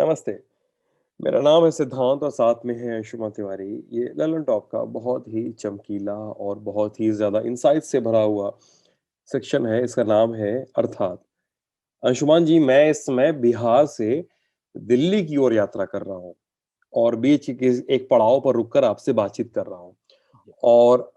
नमस्ते, मेरा नाम है सिद्धांत और साथ में है अंशुमान तिवारी। ये ललन टॉप का बहुत ही चमकीला और बहुत ही ज़्यादा इनसाइट्स से भरा हुआ सेक्शन है, इसका नाम है अर्थात। अंशुमान जी, मैं इस समय बिहार से दिल्ली की ओर यात्रा कर रहा हूँ और बीच के एक पड़ाव पर रुककर आपसे बातचीत कर रहा हूँ। जी, और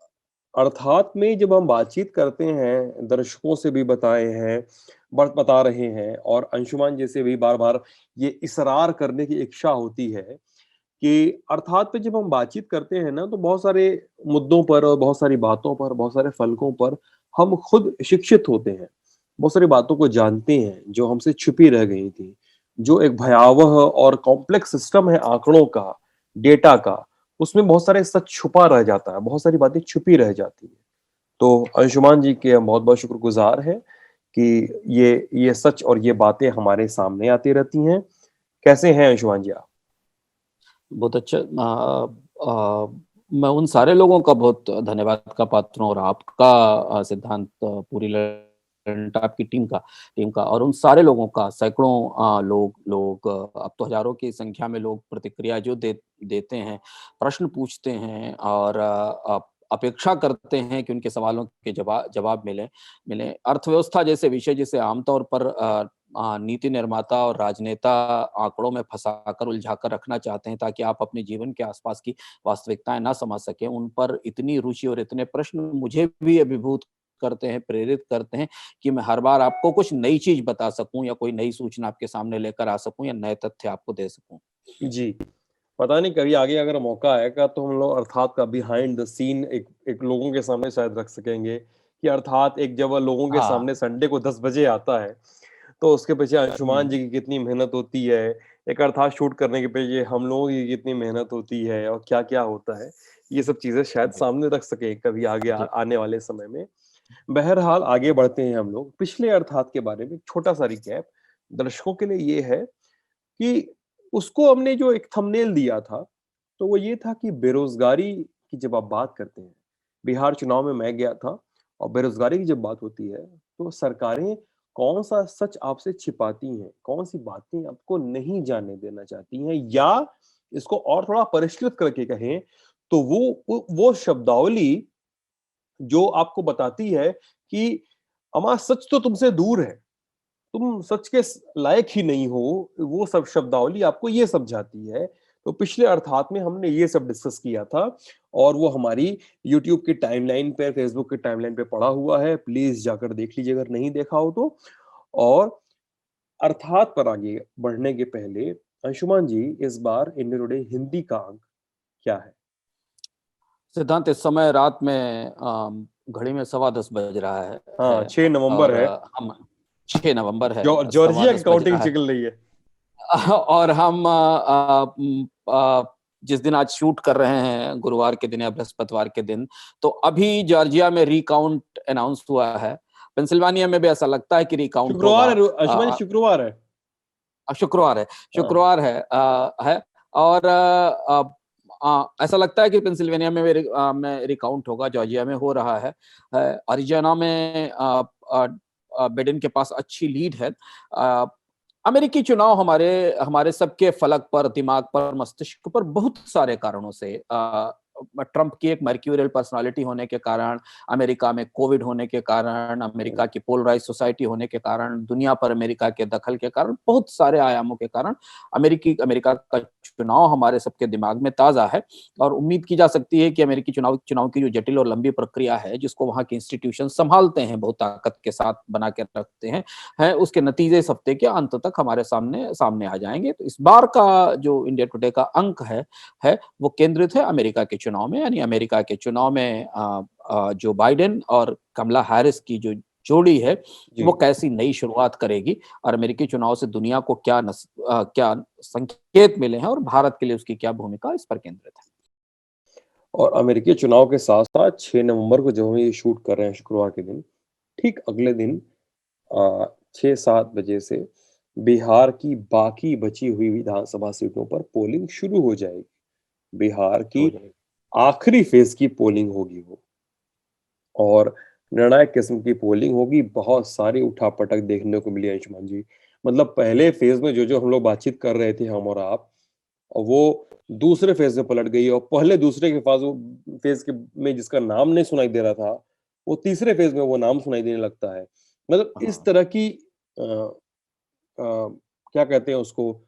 अर्थात में जब हम बातचीत करते हैं, दर्शकों से भी बताए हैं, बता रहे हैं और अंशुमान जी से भी बार-बार ये इसरार करने की इच्छा होती है कि अर्थात पे जब हम बातचीत करते हैं ना, तो बहुत सारे मुद्दों पर और बहुत सारी बातों पर, बहुत सारे फलकों पर हम खुद शिक्षित होते हैं। बहुत सारी बातों को जानते हैं, जो हमसे छुपी रह गई थी। जो एक भयावह और कॉम्प्लेक्स सिस्टम है आंकड़ों का, डेटा का, उसमें बहुत सारे सच छुपा रह जाता है, बहुत सारी बातें छुपी रह जाती हैं। तो अंशुमान जी के हम बहुत-बहुत शुक्रगुज़ार हैं कि ये सच और ये बातें हमारे सामने आती रहती हैं। कैसे हैं अंशुमान जी आप? बहुत अच्छा। मैं उन सारे लोगों का बहुत धन्यवाद का पात्र हूँ और आपका सिद्धांत पूरी लंट आपकी टीम का और उन सारे लोगों का सैकड़ों लोग अब तो हज़ारों की संख्या में लोग प्रतिक्रिया जो देते हैं, प्रश्न पूछते हैं और अपेक्षा करते हैं कि उनके सवालों के जवाब मिलें। अर्थव्यवस्था जैसे विषय जिसे आमतौर पर नीति निर्माता और राजनेता आंकड़ों में फंसाकर उलझाकर रखना चाहते हैं ताकि आप अपने जीवन के आसपास की वास्तविकताएं ना समझ सकें। उन पर इतनी रुचि और इतने प्रश्न मुझे भी अभिभूत करते हैं, प्रेरित करते हैं कि मैं हर बार आपको कुछ नई चीज बता सकूं या कोई नई सूचना आपके सामने लेकर आ सकूं या नए तथ्य आपको दे सकूं। जी। पता नहीं कभी आगे अगर मौका आएगा तो हम लोग अर्थात का बिहाइंड द सीन एक एक लोगों के सामने शायद रख सकेंगे कि अर्थात एक जब लोगों के हाँ। सामने संडे को 10 बजे आता है, तो उसके पीछे अंशुमान हम्म। जी की कितनी मेहनत होती है, एक अर्थात शूट करने के पीछे हम लोगों की कितनी मेहनत होती है और क्या-क्या होता है, ये सब चीज़ें शायद जी। सामने रख सकें कभी आगे जी। आने वाले समय में। बहरहाल आगे बढ़ते हैं हम लोग। पिछले अर्थात के बारे में एक छोटा-सा रिकैप दर्शकों के लिए ये है कि उसको हमने जो एक थंबनेल दिया था, तो वो ये था कि बेरोज़गारी की जब आप बात करते हैं, बिहार चुनाव में मैं गया था और बेरोज़गारी की जब बात होती है, तो सरकारें कौन-सा सच आपसे छिपाती हैं, कौन-सी बातें आपको नहीं जानने देना चाहती हैं या इसको और थोड़ा परिष्कृत करके कहें, तो वो शब्दावली जो आपको बताती है कि अमा सच तो तुमसे दूर है। तुम सच के लायक ही नहीं हो, वो सब शब्दावली आपको ये समझाती है। तो पिछले अर्थात में हमने ये सब डिस्कस किया था और वो हमारी यूट्यूब की टाइमलाइन पे, फेसबुक की टाइमलाइन पे पड़ा हुआ है। प्लीज़ जाकर देख लीजिए अगर नहीं देखा हो तो। और अर्थात पर आगे बढ़ने के पहले अंशुमान जी इस बार इंडिया टुडे हिंदी का अंक क्या है? सिद्धांत इस समय रात में घड़ी में 10:15 बज रहा हाँ, है 6 नवंबर और है। हम 6 नवंबर है, सवा जॉर्जिया की दस बज काउंटिंग रहा है। चल रही है। और हम जिस दिन आज शूट कर रहे हैं गुरुवार के दिन या बृहस्पतिवार के दिन, तो अभी जॉर्जिया में रिकाउंट अनाउंस हुआ है। पेंसिल्वेनिया में भी ऐसा लगता है कि रिकाउंट शुक्रवार होगा। है अंशुमान जी, शुक्रवार है। शुक्रवार है, हाँ। है और ऐसा लगता है कि पेंसिल्वेनिया में में रिकाउंट होगा, जॉर्जिया में हो रहा है। अरिज़ोना में बिडेन के पास अच्छी लीड है। अ, अमेरिकी चुनाव हमारे हमारे सबके फलक पर, दिमाग पर, मस्तिष्क पर बहुत सारे कारणों से ट्रंप की एक मर्क्यूरियल पर्सनालिटी होने के कारण, अमेरिका में कोविड होने के कारण, अमेरिका की पोलराइज सोसाइटी होने के कारण, दुनिया पर अमेरिका के दखल के कारण, बहुत सारे आयामों के कारण अमेरिका का चुनाव हमारे सबके दिमाग में ताज़ा है और उम्मीद की जा सकती है कि अमेरिकी चुनाव चुनाव की जो जटिल और लंबी प्रक्रिया है, जिसको वहाँ के इंस्टीट्यूशन संभालते हैं, बहुत ताकत के साथ बना के रखते हैं, उसके नतीजे इस हफ्ते के अंत तक हमारे सामने सामने आ जाएंगे। तो इस बार का जो इंडिया टुडे का अंक है वो केंद्रित है अमेरिका के चुनाव में, यानी अमेरिका के चुनाव में जो बाइडेन और कमला हैरिस की जो जोड़ी है, जी। वो कैसी नई शुरुआत करेगी और अमेरिकी चुनाव से दुनिया को क्या संकेत मिले हैं और भारत के लिए उसकी क्या भूमिका, इस पर केंद्रित है। और अमेरिकी चुनाव के साथ-साथ 6 नवंबर को जब हम ये शूट कर रहे हैं शुक्रवार के दिन, ठीक अगले दिन 6-7 बजे से बिहार की बाकी बची हुई विधानसभा सीटों पर पोलिंग शुरू हो जाएगी। बिहार की हो जाएगी। आखिरी फेज़ की पोलिंग होगी वो और निर्णायक किस्म की पोलिंग होगी। बहुत सारी उठा-पटक देखने को मिली अंशुमान जी। मतलब पहले फेज में जो जो हम लोग बातचीत कर रहे थे हम और आप, और वो दूसरे फेज में पलट गई, और पहले दूसरे के फेज के में जिसका नाम नहीं सुनाई दे रहा था, वो तीसरे फेज में वो नाम सुनाई देने लगता है। मतलब इस हाँ। तरह की क्या कहते हैं उसको,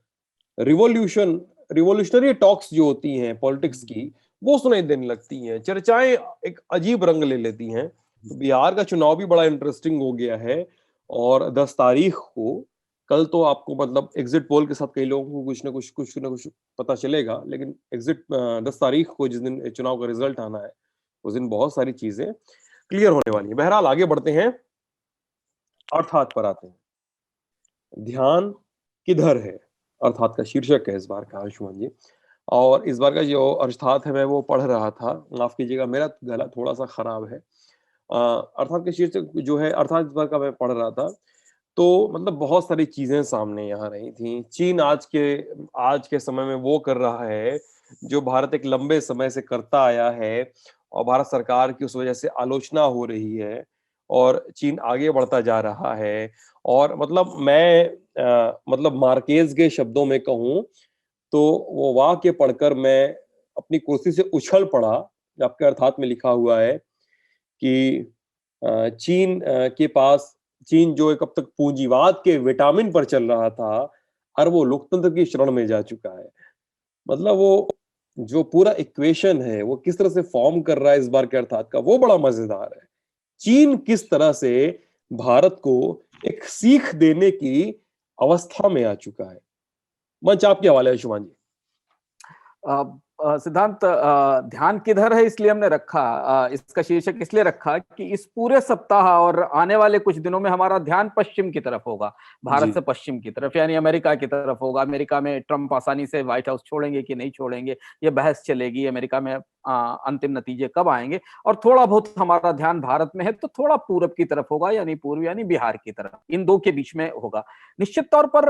रिवॉल्यूशनरी टॉक्स जो होती हैं पॉलिटिक्स की, वो सुनाई देने लगती हैं, चर्चाएं एक अजीब रंग ले लेती हैं। तो बिहार का चुनाव भी बड़ा इंटरेस्टिंग हो गया है, और 10 तारीख को, कल तो आपको मतलब एग्जिट पोल के साथ कई लोगों को कुछ ना कुछ पता चलेगा, लेकिन 10 तारीख को जिस दिन चुनाव का रिजल्ट आना है, उस दिन बहुत सारी चीजें क्लियर होने वाली है। बहरहाल आगे बढ़ते हैं, अर्थात पर आते हैं। ध्यान किधर है, अर्थात का शीर्षक है इस बार का अंशुमन जी। और इस बार का जो अर्थात है मैं वो पढ़ रहा था, माफ कीजिएगा मेरा गला थोड़ा सा खराब है। अर्थात का शीर्षक जो है, अर्थात इस बार का मैं पढ़ रहा था, तो मतलब बहुत सारी चीजें सामने यहाँ रही थी। चीन आज के समय में वो कर रहा है जो भारत एक लंबे समय से करता आया है, और भारत सरकार की उस वजह से आलोचना हो रही है, और चीन आगे बढ़ता जा रहा है। और मतलब मैं मतलब मार्केज के शब्दों में कहूँ तो वो वाक्य पढ़कर मैं अपनी कुर्सी से उछल पड़ा। आपके अर्थात में लिखा हुआ है कि चीन जो एक अब तक पूंजीवाद के विटामिन पर चल रहा था, वो लोकतंत्र की शरण में जा चुका है। मतलब वो जो पूरा इक्वेशन है वो किस तरह से फॉर्म कर रहा है इस बार के अर्थात का, वो बड़ा मजेदार है। चीन किस तरह से भारत को एक सीख देने की अवस्था में आ चुका है। मंच आपके हवाले है शुभान जी। सिद्धांत, ध्यान किधर है इसलिए हमने रखा, इसका शीर्षक इसलिए रखा कि इस पूरे सप्ताह और आने वाले कुछ दिनों में हमारा ध्यान पश्चिम की तरफ होगा, भारत जी। से पश्चिम की तरफ, यानी अमेरिका की तरफ होगा। अमेरिका में ट्रंप आसानी से व्हाइट हाउस छोड़ेंगे कि नहीं छोड़ेंगे, ये बहस चलेगी। अमेरिका में अंतिम नतीजे कब आएंगे, और थोड़ा बहुत हमारा ध्यान भारत में है तो थोड़ा पूरब की तरफ होगा, यानी पूर्व यानी बिहार की तरफ, इन दो के बीच में होगा। निश्चित तौर पर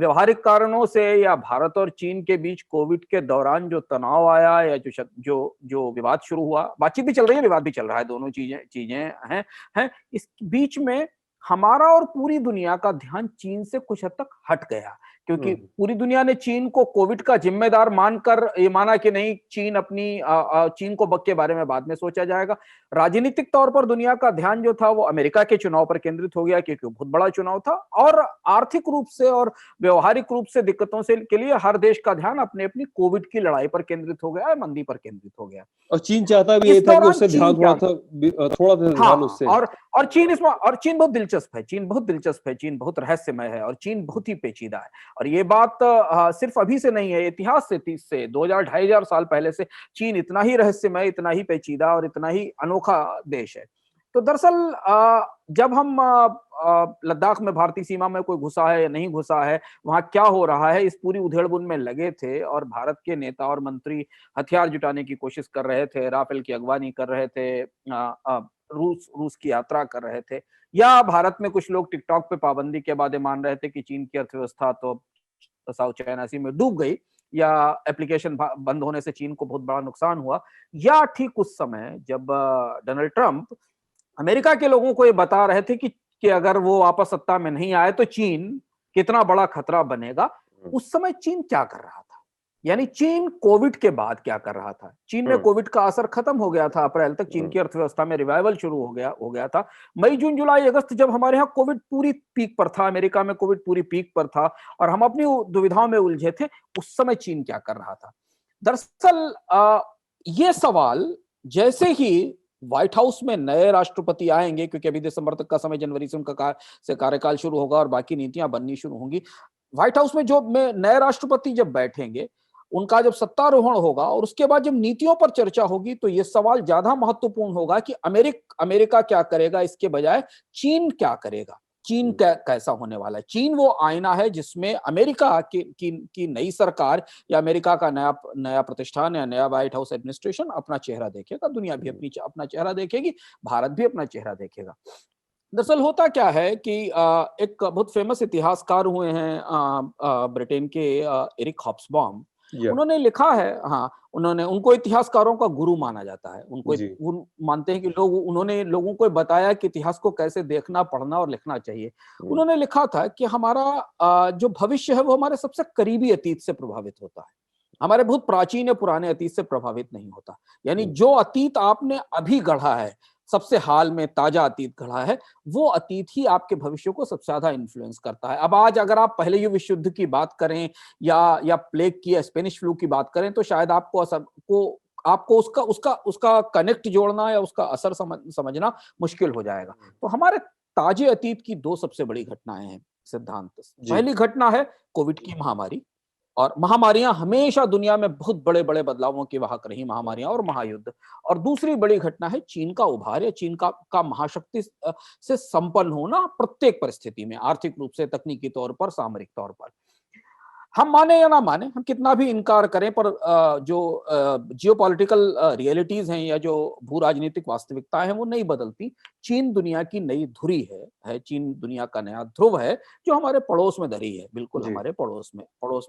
व्यवहारिक कारणों से या भारत और चीन के बीच कोविड के दौरान जो तनाव आया, या जो जो विवाद शुरू हुआ, बातचीत भी चल रही है, विवाद भी चल रहा है, दोनों चीजें चीजें हैं इस बीच में हमारा और पूरी दुनिया का ध्यान चीन से कुछ हद तक हट गया, क्योंकि पूरी दुनिया ने चीन को कोविड का जिम्मेदार मानकर ये माना कि नहीं, चीन को के बारे में बाद में सोचा जाएगा। राजनीतिक तौर पर दुनिया का ध्यान जो था वो अमेरिका के चुनाव पर केंद्रित हो गया, क्योंकि बहुत बड़ा चुनाव था, और आर्थिक रूप से और व्यवहारिक रूप से दिक्कतों से के लिए हर देश का ध्यान अपने अपनी कोविड की लड़ाई पर केंद्रित हो गया, मंदी पर केंद्रित हो गया। और चीन चाहता भी यही इस था कि दौरान उससे चीन ध्यान क्या, थोड़ा सा ध्यान हाँ, उससे। और चीन बहुत दिलचस्प है, चीन बहुत दिलचस्प है, चीन बहुत रहस्यमय है, और चीन बहुत ही पेचीदा है। और ये बात सिर्फ अभी से नहीं है, इतिहास से 2000-2500 साल पहले से चीन इतना ही रहस्यमय, इतना ही पेचीदा और इतना ही अनोखा देश है। तो दरअसल जब हम लद्दाख में भारतीय सीमा में कोई घुसा है या नहीं घुसा है, वहां क्या हो रहा है, इस पूरी उधेड़-बुन में लगे थे, और भारत के नेता और मंत्री हथियार जुटाने की कोशिश कर रहे थे, राफेल की अगवानी कर रहे थे, रूस की यात्रा कर रहे थे, या भारत में कुछ लोग टिकटॉक पे पाबंदी के बाद मान रहे थे कि चीन की अर्थव्यवस्था तो साउथ चाइना सी में डूब गई, या एप्लीकेशन बंद होने से चीन को बहुत बड़ा नुकसान हुआ। या ठीक उस समय जब डोनाल्ड ट्रंप अमेरिका के लोगों को ये बता रहे थे कि अगर वो वापस सत्ता में नहीं आए तो चीन कितना बड़ा खतरा बनेगा, उस समय चीन क्या कर रहा था, यानी चीन कोविड के बाद क्या कर रहा था। चीन में कोविड का असर खत्म हो गया था, अप्रैल तक चीन की अर्थव्यवस्था में रिवाइवल शुरू हो गया था। मई जून जुलाई अगस्त जब हमारे यहाँ कोविड पूरी पीक पर था, अमेरिका में कोविड पूरी पीक पर था, और हम अपनी दुविधाओं में उलझे थे, उस समय चीन क्या कर रहा था। दरअसल ये सवाल जैसे ही व्हाइट हाउस में नए राष्ट्रपति आएंगे, क्योंकि अभी दिसंबर तक का समय, जनवरी से उनका कार्यकाल शुरू होगा और बाकी नीतियां बननी शुरू होंगी। व्हाइट हाउस में जो नए राष्ट्रपति जब बैठेंगे, उनका जब सत्तारोहण होगा और उसके बाद जब नीतियों पर चर्चा होगी, तो यह सवाल ज्यादा महत्वपूर्ण होगा कि अमेरिका क्या करेगा, इसके बजाय चीन क्या करेगा, चीन कैसा होने वाला है। चीन वो आईना है जिसमें अमेरिका की नई सरकार या अमेरिका का नया प्रतिष्ठान या नया व्हाइट हाउस एडमिनिस्ट्रेशन अपना चेहरा देखेगा, दुनिया भी अपना चेहरा देखेगी, भारत भी अपना चेहरा देखेगा। दरअसल होता क्या है कि एक बहुत फेमस इतिहासकार हुए हैं ब्रिटेन के, एरिक हॉब्सबॉम, या उन्होंने लिखा है, हाँ, उनको इतिहासकारों का गुरु माना जाता है। जी। वो मानते हैं कि उन्होंने लोगों को बताया कि इतिहास को कैसे देखना, पढ़ना और लिखना चाहिए। हुँ, उन्होंने लिखा था कि हमारा जो भविष्य है वो हमारे सबसे करीबी अतीत से प्रभावित होता है। हमारे बहुत प्राचीन या पुराने अतीत से प्रभावित नहीं होता। यानी हुँ, जो अतीत आपने अभी गढ़ा है, सबसे हाल में ताजा अतीत गढ़ा है, वो अतीत ही आपके भविष्य को सबसे ज्यादा इन्फ्लुएंस करता है। अब आज अगर आप पहले विश्व युद्ध की बात करें या प्लेग की या स्पेनिश फ्लू की बात करें, तो शायद आपको उसका उसका उसका कनेक्ट जोड़ना या उसका असर समझना मुश्किल हो जाएगा। तो हमारे ताजे अतीत की दो सबसे बड़ी घटनाएं हैं सिद्धांत। जी, पहली घटना है कोविड की महामारी, और महामारियां हमेशा दुनिया में बहुत बड़े बड़े बदलावों की वाहक रही, महामारियां और महायुद्ध। और दूसरी बड़ी घटना है चीन का उभार या चीन का महाशक्ति से संपन्न होना प्रत्येक परिस्थिति में, आर्थिक रूप से, तकनीकी तौर पर, सामरिक तौर पर। हम माने या ना माने, हम कितना भी इनकार करें, पर जो जियोपॉलिटिकल रियलिटीज हैं या जो भू राजनीतिक वास्तविकताएं हैं वो नहीं बदलती। चीन दुनिया की नई धुरी है, चीन दुनिया का नया ध्रुव है जो हमारे पड़ोस में धरी है, बिल्कुल जी, हमारे पड़ोस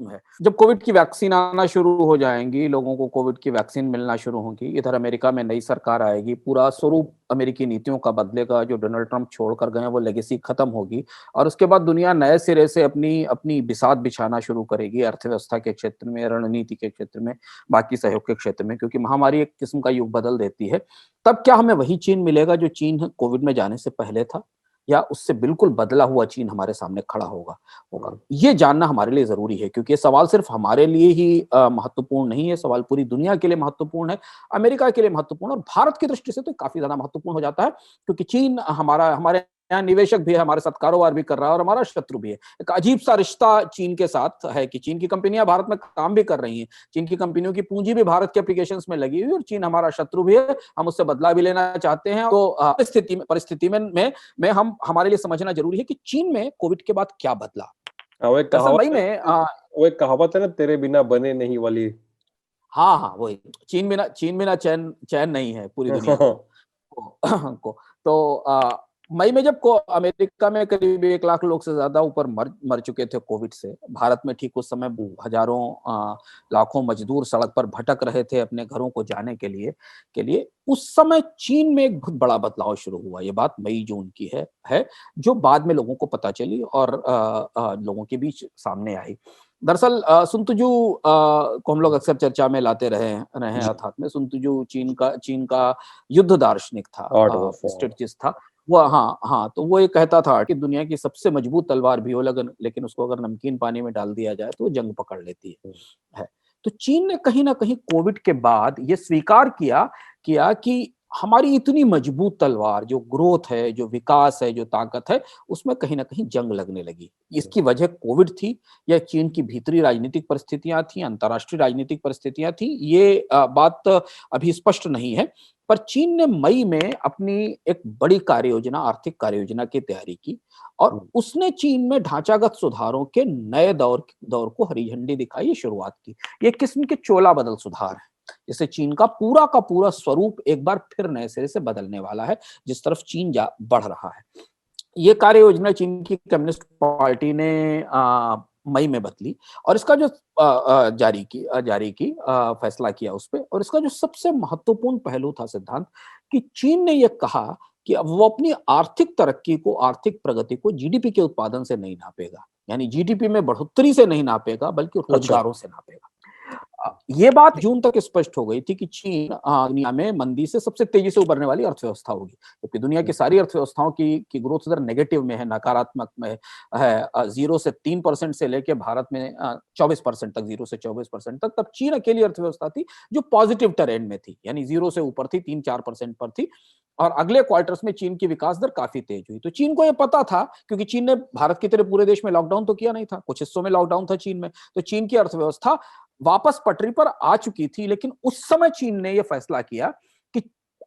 में है। जब कोविड की वैक्सीन आना शुरू हो जाएंगी, लोगों को कोविड की वैक्सीन मिलना शुरू होगी, इधर अमेरिका में नई सरकार आएगी, पूरा स्वरूप अमेरिकी नीतियों का बदलेगा, जो डोनाल्ड ट्रंप छोड़कर गए वो लेगेसी खत्म होगी, और उसके बाद दुनिया नए सिरे से अपनी अपनी बिसात बिछाना शुरू करेगी, अर्थव्यवस्था के क्षेत्र में, रणनीति के क्षेत्र में, बाकी सहयोग के क्षेत्र में, क्योंकि महामारी एक किस्म का युग बदल देती है। तब क्या हमें वही चीन मिलेगा जो चीन कोविड में जाने से पहले था, या उससे बिल्कुल बदला हुआ चीन हमारे सामने खड़ा होगा? हुँ, ये जानना हमारे लिए जरूरी है, क्योंकि ये सवाल सिर्फ हमारे लिए ही महत्वपूर्ण नहीं है, सवाल पूरी दुनिया के लिए महत्वपूर्ण है, अमेरिका के लिए महत्वपूर्ण, और भारत की दृष्टि से तो काफी ज्यादा महत्वपूर्ण हो जाता है, क्योंकि चीन हमारे यहाँ निवेशक भी है, हमारे साथ कारोबार भी कर रहा है, और हमारा शत्रु भी है। एक अजीब सा रिश्ता चीन के साथ है कि चीन की कंपनियां भारत में काम भी कर रही हैं, चीन की कंपनियों की पूंजी भी भारत के एप्लीकेशंस में लगी हुई है, और चीन हमारा शत्रु भी है, हम उससे बदला भी लेना चाहते हैं। तो परिस्थिति में हम हमारे लिए समझना जरूरी है कि चीन में कोविड के बाद क्या बदला। हाँ, दरअसल मई में वो एक कहावत है ना, तेरे बिना बने नहीं वाली। हाँ, हाँ, वही, चीन बिना चैन चैन नहीं है पूरी दुनिया को। को तो मई में जब अमेरिका में करीब 1 लाख लोग से ज्यादा ऊपर मर चुके थे कोविड से, भारत में ठीक उस समय हुँ, हजारों लाखों मजदूर सड़क पर भटक रहे थे अपने घरों को जाने के लिए उस समय चीन में एक बहुत बड़ा बदलाव शुरू हुआ। ये बात मई जून की है जो बाद में लोगों को पता चली और लोगों के बीच सामने आई। दरअसल सुन त्जू को हम लोग अक्सर चर्चा में लाते रहे हैं, जी, अर्थात में सुन त्जू चीन का युद्ध दार्शनिक था, आर्ट ऑफ वॉर। स्ट्रेटजिस्ट था वो। हाँ, हाँ, तो वो ये कहता था कि दुनिया की सबसे मजबूत तलवार भी हो, लेकिन उसको अगर नमकीन पानी में डाल दिया जाए तो वो जंग पकड़ लेती हुँ, है। तो चीन ने कहीं ना कहीं कोविड के बाद ये स्वीकार किया कि हमारी इतनी मजबूत तलवार, जो ग्रोथ है, जो विकास है, जो ताकत है, उसमें कहीं ना कहीं जंग लगने लगी। हुँ, इसकी वजह कोविड थी, या चीन की भीतरी राजनीतिक परिस्थितियां थी, अंतर्राष्ट्रीय राजनीतिक परिस्थितियां थी, ये बात अभी स्पष्ट नहीं है। पर चीन ने मई में अपनी एक बड़ी आर्थिक कार्य योजना की तैयारी की, और हुँ, उसने चीन में ढांचागत सुधारों के नए दौर को हरी झंडी दिखाई, शुरुआत की। ये किस्म के चोला बदल सुधार है, जिससे चीन का पूरा स्वरूप एक बार फिर नए सिरे से बदलने वाला है, जिस तरफ चीन बढ़ रहा है। ये कार्य योजना चीन की कम्युनिस्ट पार्टी ने मई में बदली, और इसका जो फैसला किया उस पे, और इसका जो सबसे महत्वपूर्ण पहलू था सिद्धांत, कि चीन ने यह कहा कि अब वो अपनी आर्थिक तरक्की को, आर्थिक प्रगति को जीडीपी के उत्पादन से नहीं नापेगा, यानी जीडीपी में बढ़ोतरी से नहीं नापेगा, बल्कि अच्छा, रोजगारों से नापेगा। ये बात जून तक स्पष्ट हो गई थी कि चीन दुनिया में मंदी से सबसे तेजी से उभरने वाली अर्थव्यवस्था होगी, जबकि दुनिया की हुँ, सारी अर्थव्यवस्थाओं की ग्रोथ दर नेगेटिव में है, नकारात्मक में है। 0 से 3% से लेके भारत में 24% तक, 0 से 24% तक, तब चीन अकेली अर्थव्यवस्था थी जो पॉजिटिव टेरेन में थी, यानी 0 से ऊपर थी, 3-4% पर थी। और अगले क्वार्टर्स में चीन की विकास दर काफी तेज हुई। तो चीन को यह पता था, क्योंकि चीन ने भारत की तरह पूरे देश में लॉकडाउन तो किया नहीं था, कुछ हिस्सों में लॉकडाउन था चीन में, तो चीन की अर्थव्यवस्था वापस पटरी पर आ चुकी थी। लेकिन उस समय चीन ने यह फैसला किया कि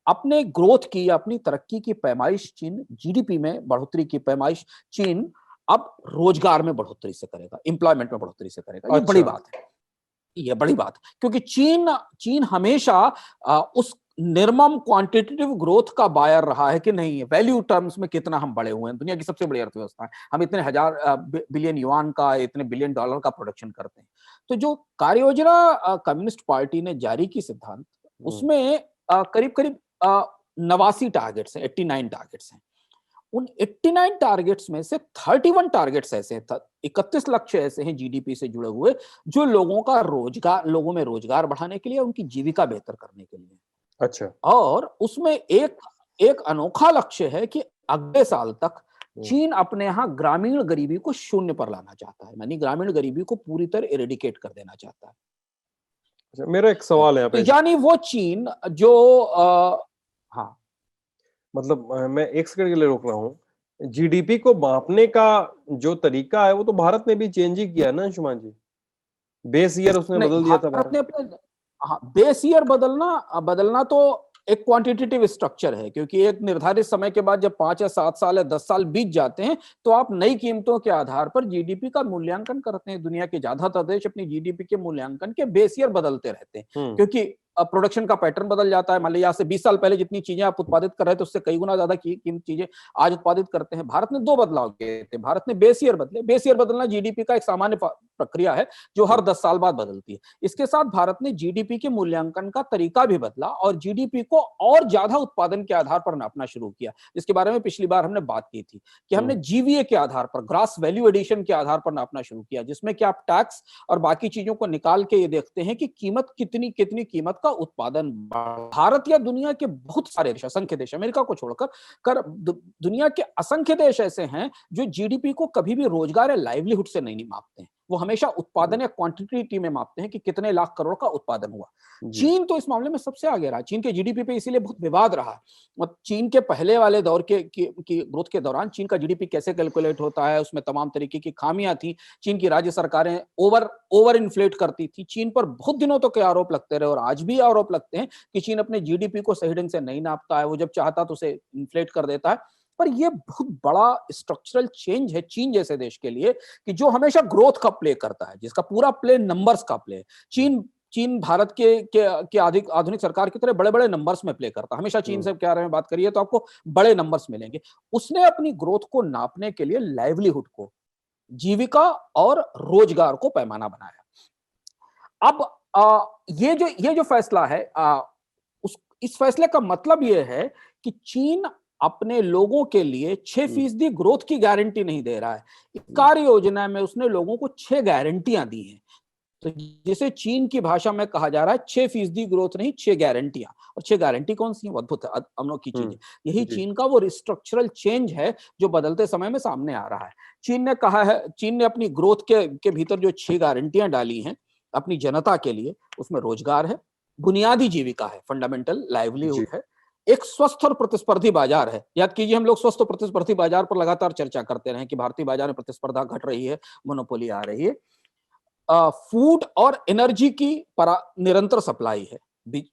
अपने ग्रोथ की, अपनी तरक्की की पैमाइश चीन, जीडीपी में बढ़ोतरी की पैमाइश चीन अब रोजगार में बढ़ोतरी से करेगा, एम्प्लॉयमेंट में बढ़ोतरी से करेगा। ये बड़ी अच्छा, बात है, ये बड़ी बात है, क्योंकि चीन चीन हमेशा उस निर्मम क्वांटिटेटिव ग्रोथ का बायर रहा है कि नहीं, वैल्यू टर्म्स में कितना हम बड़े हुए हैं, दुनिया की सबसे बड़ी अर्थव्यवस्था है, हम इतने हजार बिलियन युआन का, इतने बिलियन डॉलर का प्रोडक्शन करते हैं। तो जो कार्य योजना कम्युनिस्ट पार्टी ने जारी की सिद्धांत, उसमें करीब करीब 89 टारगेट्स हैं, 89 टारगेट्स हैं। उन 89 टारगेट्स में से 31 टारगेट्स ऐसे हैं, 31 लक्ष्य ऐसे हैं जीडीपी से जुड़े हुए, जो लोगों में रोजगार बढ़ाने के लिए, उनकी जीविका बेहतर करने के लिए। अच्छा। और उसमें एक अनोखा लक्ष्य है कि अगले साल तक चीन अपने यहाँ ग्रामीण गरीबी को शून्य पर लाना चाहता है, यानी ग्रामीण गरीबी को पूरी तरह इरेडिकेट कर देना चाहता है। अच्छा, मेरा एक सवाल है यहाँ तो पे, यानी वो चीन जो हाँ, मतलब मैं एक सेकंड के लिए रोक रहा हूँ। जीडीपी को मापने का जो तरीका है वो तो भारत ने भी चेंज ही किया ना अंशुमान जी। बेस ईयर उसने नहीं, बदल दिया था भारत भारत। ने अपने, हाँ, बेस ईयर बदलना तो एक क्वांटिटेटिव स्ट्रक्चर है, क्योंकि एक निर्धारित समय के बाद जब 5 या 7 साल या 10 साल बीत जाते हैं, तो आप नई कीमतों के आधार पर जीडीपी का मूल्यांकन करते हैं। दुनिया के ज्यादातर देश अपनी जीडीपी के मूल्यांकन के बेस ईयर बदलते रहते हैं, क्योंकि प्रोडक्शन का पैटर्न बदल जाता है। मान लीजिए आज से 20 साल पहले जितनी चीजें आप उत्पादित कर रहे थे, उससे कई गुना ज्यादा कीमत चीजें आज उत्पादित करते हैं। भारत ने 2 बदलाव किए थे। भारत ने बेस ईयर बदले। बेस ईयर बदलना जीडीपी का एक सामान्य प्रक्रिया है, जो हर 10 साल बाद बदलती है। इसके साथ भारत ने जीडीपी के मूल्यांकन का तरीका भी बदला और जीडीपी को और ज्यादा उत्पादन के आधार पर नापना शुरू किया, जिसके बारे में पिछली बार हमने बात की थी कि हमने जीवीए के आधार पर, ग्रॉस वैल्यू एडिशन के आधार पर नापना शुरू किया, जिसमें कि आप टैक्स और बाकी चीजों को निकाल के ये देखते हैं कि कीमत कितनी कीमत का उत्पादन। भारत या दुनिया के बहुत सारे देश, असंख्य देश, अमेरिका को छोड़कर दुनिया के असंख्य देश ऐसे हैं जो जीडीपी को कभी भी रोजगार या लाइवलीहुड से नहीं मापते हैं। वो हमेशा उत्पादन या क्वांटिटी में मापते हैं कि कितने लाख करोड़ का उत्पादन हुआ। चीन तो इस मामले में सबसे आगे रहा। चीन के जीडीपी पे इसीलिए बहुत विवाद रहा। चीन के पहले वाले दौर की ग्रोथ के दौरान चीन का जीडीपी कैसे कैलकुलेट होता है, उसमें तमाम तरीके की खामियां थी। चीन की राज्य सरकारें ओवर इन्फ्लेट करती थी। चीन पर बहुत दिनों तक आरोप लगते रहे और आज भी आरोप लगते हैं कि चीन अपने जीडीपी को सही ढंग से नहीं नापता है। वो जब चाहता तो उसे इन्फ्लेट कर देता है। पर यह बहुत बड़ा स्ट्रक्चरल चेंज है चीन जैसे देश के लिए, कि जो हमेशा ग्रोथ का प्ले करता है, जिसका पूरा प्ले नंबर्स का प्ले है। चीन भारत के आधुनिक सरकार की तरह बड़े बड़े नंबर्स में प्ले करता है। हमेशा चीन से क्या रहे में बात करिए तो आपको बड़े नंबर्स मिलेंगे। उसने अपनी ग्रोथ को नापने के लिए लाइवलीहुड को, जीविका और रोजगार को पैमाना बनाया। अब ये जो फैसला है, इस फैसले का मतलब यह है कि चीन अपने लोगों के लिए 6% ग्रोथ की गारंटी नहीं दे रहा है। इस कार्य योजना में उसने लोगों को 6 गारंटियां दी हैं। तो जिसे चीन की भाषा में कहा जा रहा है 6% ग्रोथ नहीं, 6 गारंटियां। और 6 गारंटी कौन सी है? अद्भुत अनोखी चीज। यही चीन का वो स्ट्रक्चरल चेंज है जो बदलते समय में सामने आ रहा है। चीन ने कहा है, चीन ने अपनी ग्रोथ के भीतर जो 6 गारंटियां डाली हैं अपनी जनता के लिए, उसमें रोजगार है, बुनियादी जीविका है, फंडामेंटल लाइवलीहुड है, एक स्वस्थ और प्रतिस्पर्धी बाजार है। याद कीजिए, हम लोग स्वस्थ और प्रतिस्पर्धी बाजार पर लगातार चर्चा करते रहे कि भारतीय बाजार में प्रतिस्पर्धा घट रही है, मोनोपोली आ रही है। फूड और एनर्जी की निरंतर सप्लाई है,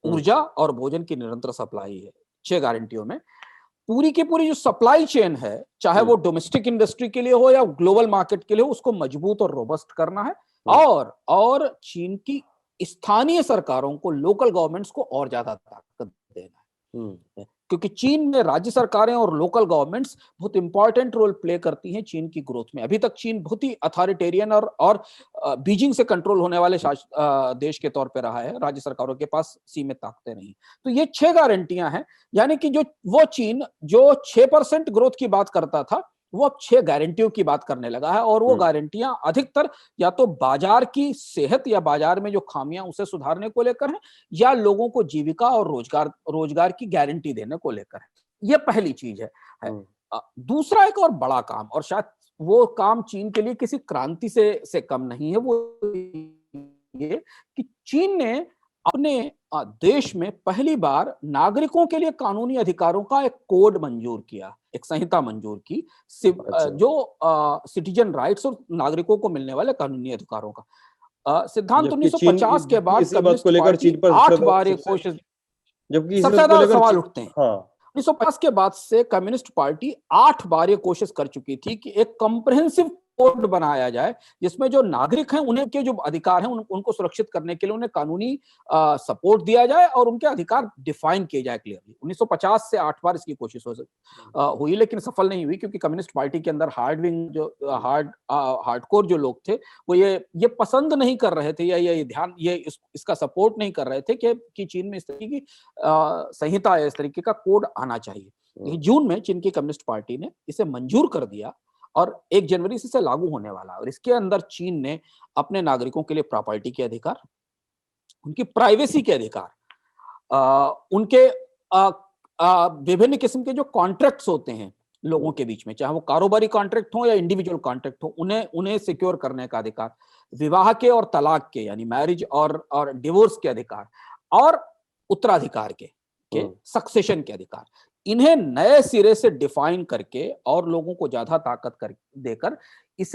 ऊर्जा और भोजन की निरंतर सप्लाई है। 6 गारंटियों में पूरी की पूरी जो सप्लाई चेन है, चाहे वो डोमेस्टिक इंडस्ट्री के लिए हो या ग्लोबल मार्केट के लिए हो, उसको मजबूत और रोबस्ट करना है। और चीन की स्थानीय सरकारों को, लोकल गवर्नमेंट्स को और ज्यादा ताकत देना है, क्योंकि चीन में राज्य सरकारें और लोकल गवर्नमेंट्स बहुत इंपॉर्टेंट रोल प्ले करती हैं चीन की ग्रोथ में। अभी तक चीन बहुत ही अथॉरिटेरियन और बीजिंग से कंट्रोल होने वाले देश के तौर पे रहा है। राज्य सरकारों के पास सीमित ताकतें नहीं। तो ये 6 गारंटियां हैं, यानी कि वो चीन जो 6% ग्रोथ की बात करता था, वो अब 6 गारंटियों की बात करने लगा है। और वो गारंटियां अधिकतर या तो बाजार की सेहत या बाजार में जो खामियां उसे सुधारने को लेकर है, या लोगों को जीविका और रोजगार की गारंटी देने को लेकर है। ये पहली चीज है। दूसरा एक और बड़ा काम, और शायद वो काम चीन के लिए किसी क्रांति से कम नहीं है, वो ये कि चीन ने अपने देश में पहली बार नागरिकों के लिए कानूनी अधिकारों का एक कोड मंजूर किया, एक संहिता मंजूर की, जो सिटीजन राइट्स और नागरिकों को मिलने वाले कानूनी अधिकारों का सिद्धांत। 1950 के बाद कम्युनिस्ट पार्टी 8 बार ये कोशिश, जबकि सबसे ज्यादा सवाल उठते हैं। 1950 के बाद से कम्युनिस्ट पार्टी 8 बार ये कोशिश कर चुकी थी कि एक कॉम्प्रिहेंसिव कोड बनाया जाए जिसमें जो नागरिक हैं उन्हें के जो अधिकार हैं उनको सुरक्षित करने के लिए उन्हें कानूनी सपोर्ट दिया जाए और उनके अधिकार डिफाइन किए जाए क्लियरली। 1950 से 8 बार इसकी कोशिश हुई, लेकिन सफल नहीं हुई, क्योंकि कम्युनिस्ट पार्टी के अंदर हार्डविंग जो हार्डकोर जो लोग थे वो ये पसंद नहीं कर रहे थे, या ये ध्यान इसका सपोर्ट नहीं कर रहे थे कि चीन में इस तरीके की संहिता या इस तरीके का कोड आना चाहिए। लेकिन जून में चीन की कम्युनिस्ट पार्टी ने इसे मंजूर कर दिया और 1 जनवरी से इसे लागू होने वाला, और इसके अंदर चीन ने अपने नागरिकों के लिए प्रॉपर्टी के अधिकार, उनकी प्राइवेसी के अधिकार, उनके विभिन्न किस्म के जो कॉन्ट्रैक्ट्स होते हैं लोगों के बीच में, चाहे वो कारोबारी कॉन्ट्रैक्ट हो या इंडिविजुअल कॉन्ट्रैक्ट हो, उन्हें सिक्योर करने का अधिकार, विवाह के और तलाक के यानी मैरिज और डिवोर्स के अधिकार, और उत्तराधिकार के सक्सेशन के अधिकार, इन्हें नए सिरे से डिफाइन करके और लोगों को ज्यादा ताकत देकर इस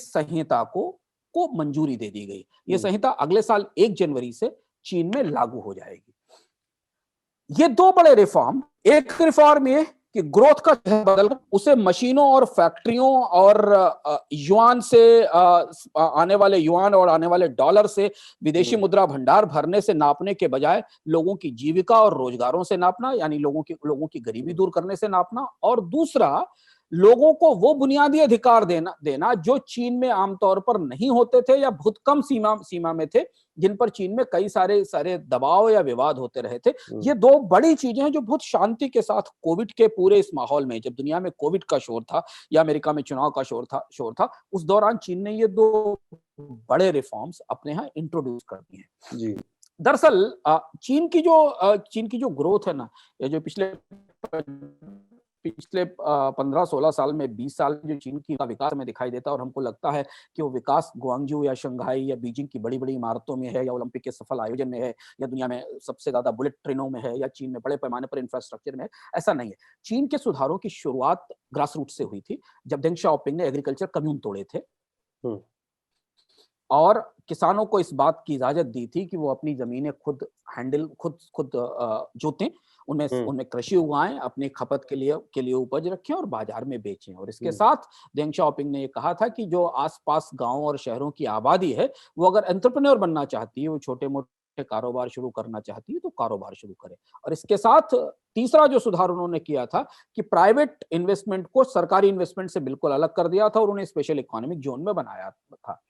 संहिता को मंजूरी दे दी गई। ये संहिता अगले साल 1 जनवरी से चीन में लागू हो जाएगी। ये 2 बड़े रिफॉर्म, एक रिफॉर्म ये कि ग्रोथ का बदलकर उसे मशीनों और फैक्ट्रियों और युआन से आने वाले युआन और आने वाले डॉलर से विदेशी मुद्रा भंडार भरने से नापने के बजाय लोगों की जीविका और रोजगारों से नापना, यानी लोगों की गरीबी दूर करने से नापना, और दूसरा लोगों को वो बुनियादी अधिकार देना जो चीन में आमतौर पर नहीं होते थे या बहुत कम सीमा में थे, जिन पर चीन में कई सारे दबाव या विवाद होते रहे थे। ये 2 बड़ी चीजें हैं जो बहुत शांति के साथ कोविड के पूरे इस माहौल में, जब दुनिया में कोविड का शोर था या अमेरिका में चुनाव का शोर था, उस दौरान चीन ने ये 2 बड़े रिफॉर्म्स अपने यहाँ इंट्रोड्यूस कर दिए हैं। जी। दरअसल चीन की जो ग्रोथ है ना, ये जो पिछले 15-16 साल में 20 साल जो चीन की विकास में दिखाई देता है, और हमको लगता है कि वो विकास ग्वांगजू या शंघाई या बीजिंग की बड़ी बड़ी इमारतों में है, या ओलंपिक के सफल आयोजन में है, या दुनिया में सबसे ज्यादा बुलेट ट्रेनों में है, या चीन में बड़े पैमाने पर इंफ्रास्ट्रक्चर में है, ऐसा नहीं है। चीन के सुधारों की शुरुआत ग्रास रूट से हुई थी, जब देंग शाओपिंग ने एग्रीकल्चर कम्यून तोड़े थे और किसानों को इस बात की इजाजत दी थी कि वो अपनी जमीनें खुद जोतें, उनमें कृषि उगाएं, अपने खपत के लिए उपज रखें और बाजार में बेचें। और इसके साथ देंग शाओपिंग ने ये कहा था कि जो आसपास गांव और शहरों की आबादी है, वो अगर एंटरप्रेन्योर बनना चाहती है, वो छोटे मोटे कारोबार शुरू करना चाहती है, तो कारोबार शुरू करे। और इसके साथ तीसरा जो सुधार उन्होंने किया था कि प्राइवेट इन्वेस्टमेंट को सरकारी इन्वेस्टमेंट से बिल्कुल अलग कर दिया था और उन्हें स्पेशल इकोनॉमिक जोन में बनाया था।